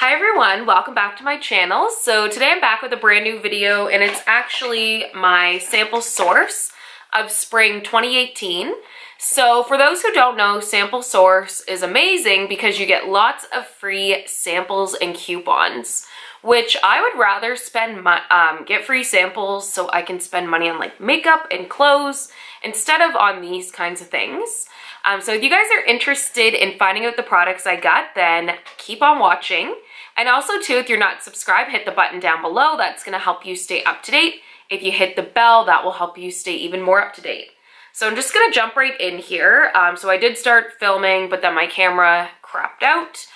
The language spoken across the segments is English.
Hi everyone, welcome back to my channel. So today I'm back with a brand new video and it's actually my sample source of spring 2018. So for those who don't know, sample source is amazing because you get lots of free samples and coupons, which I would rather spend get free samples so I can spend money on like makeup and clothes instead of on these kinds of things. So if you guys are interested in finding out the products I got, then keep on watching. And also too, if you're not subscribed, hit the button down below. That's going to help you stay up to date. If you hit the bell, that will help you stay even more up to date. So I'm just going to jump right in here. So I did start filming, but then my camera crapped out.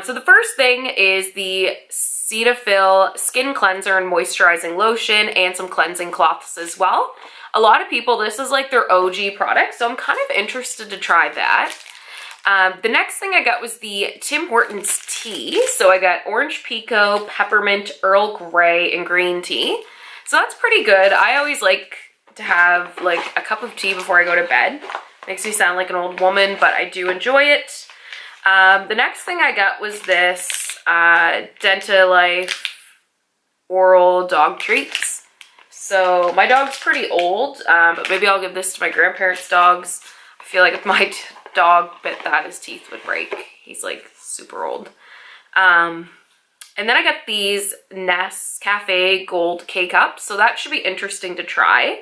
So the first thing is the Cetaphil Skin Cleanser and Moisturizing Lotion and some cleansing cloths as well. A lot of people, this is like their OG product, so I'm kind of interested to try that. The next thing I got was the Tim Hortons tea. So I got Orange Pico, Peppermint, Earl Grey, and Green Tea. So that's pretty good. I always like to have like a cup of tea before I go to bed. Makes me sound like an old woman, but I do enjoy it. The next thing I got was this Dentalife Oral Dog Treats. So my dog's pretty old, but maybe I'll give this to my grandparents' dogs. I feel like if my dog bit that, his teeth would break. He's like super old. And then I got these Nescafe Gold K-Cups, so that should be interesting to try.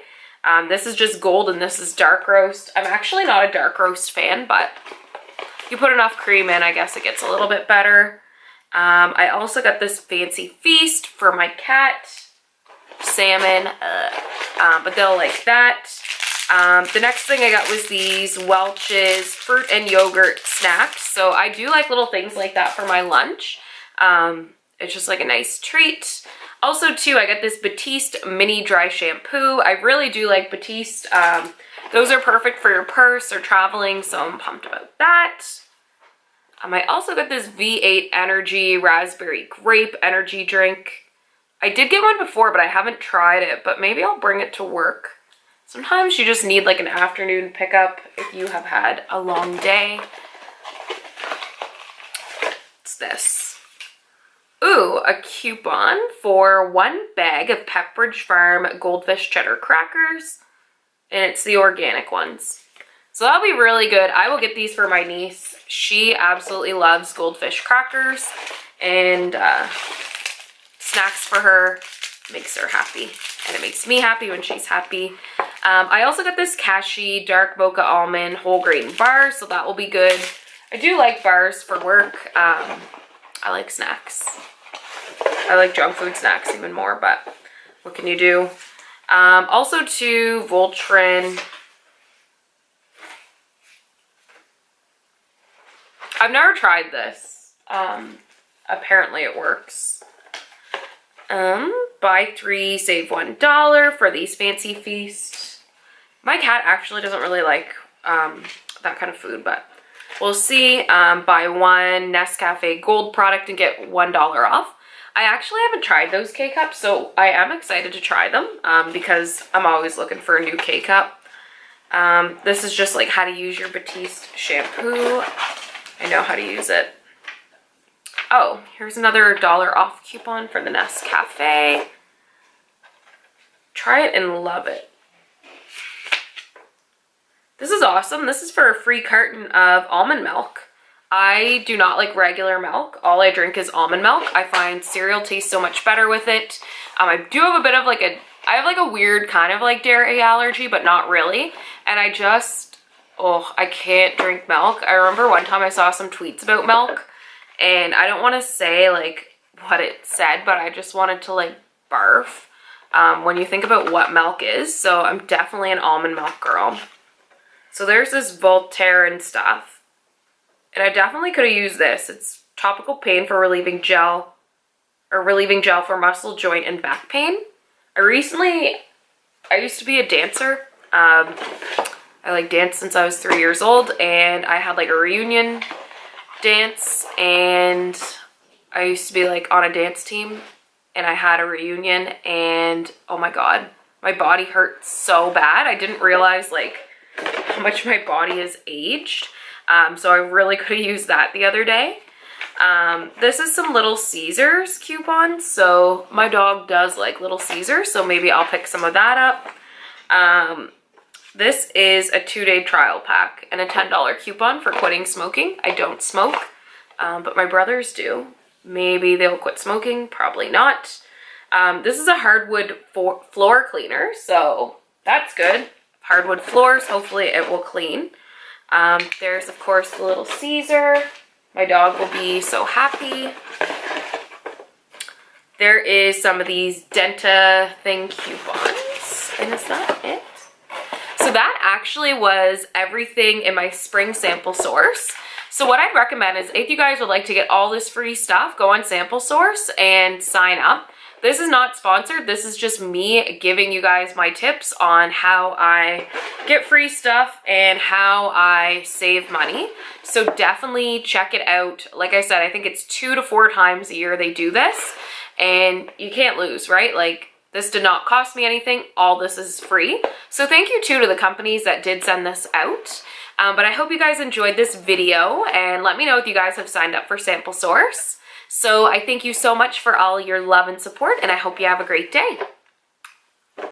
This is just gold and this is dark roast. I'm actually not a dark roast fan, but if you put enough cream in, I guess it gets a little bit better. I also got this Fancy Feast for my cat. Salmon, but they'll like that. The next thing I got was these Welch's fruit and yogurt snacks. So I do like little things like that for my lunch. It's just like a nice treat. Also too, I got this Batiste mini dry shampoo. I really do like Batiste. Those are perfect for your purse or traveling, so I'm pumped about that. I also got this V8 Energy Raspberry Grape energy drink. I did get one before, but I haven't tried it, but maybe I'll bring it to work. Sometimes you just need like an afternoon pickup if you have had a long day. What's this? Ooh, a coupon for 1 bag of Pepperidge Farm Goldfish Cheddar Crackers, and it's the organic ones. So that'll be really good. I will get these for my niece. She absolutely loves goldfish crackers, and snacks for her makes her happy, and it makes me happy when she's happy. I also got this Kashi Dark Mocha Almond Whole Grain Bar, so that will be good. I do like bars for work. I like snacks. I like junk food snacks even more, but what can you do? Also to Voltaren. I've never tried this. Apparently it works. Buy 3, save $1 for these Fancy Feast. My cat actually doesn't really like that kind of food, but we'll see. Buy 1 Nescafe Gold product and get $1 off. I actually haven't tried those K-Cups, so I am excited to try them because I'm always looking for a new K-Cup. This is just like how to use your Batiste shampoo. I know how to use it. Oh, here's another $1 off coupon for the Nescafe. Try it and love it. This is awesome. This is for a free carton of almond milk. I do not like regular milk. All I drink is almond milk. I find cereal tastes so much better with it. I do have a bit of like I have like a weird kind of like dairy allergy, but not really. And I can't drink milk. I remember one time I saw some tweets about milk, and I don't want to say like what it said, but I just wanted to like barf when you think about what milk is. So I'm definitely an almond milk girl. So there's this Voltaren stuff, and I definitely could have used this. It's topical pain for relieving gel for muscle, joint, and back pain. I used to be a dancer. I like danced since I was 3 years old, and I had like a reunion dance, and I used to be like on a dance team, and I had a reunion, and oh my god, my body hurt so bad. I didn't realize like how much my body has aged. So I really could have used that the other day. This is some Little Caesars coupons, so my dog does like Little Caesars, so maybe I'll pick some of that up. This is a 2-day trial pack and a $10 coupon for quitting smoking. I don't smoke, but my brothers do. Maybe they'll quit smoking, probably not. This is a hardwood floor cleaner, so that's good. Hardwood floors, hopefully it will clean. There's of course the Little Caesar. My dog will be so happy. There is some of these Denta thing coupons, and is that it? So that actually was everything in my spring Samplesource. So what I'd recommend is if you guys would like to get all this free stuff, go on Samplesource and sign up. This is not sponsored. This is just me giving you guys my tips on how I get free stuff and how I save money. So definitely check it out. Like I said, I think it's 2 to 4 times a year they do this, and you can't lose, right? Like, this did not cost me anything. All this is free. So thank you too to the companies that did send this out. But I hope you guys enjoyed this video, and let me know if you guys have signed up for Samplesource. So I thank you so much for all your love and support, and I hope you have a great day.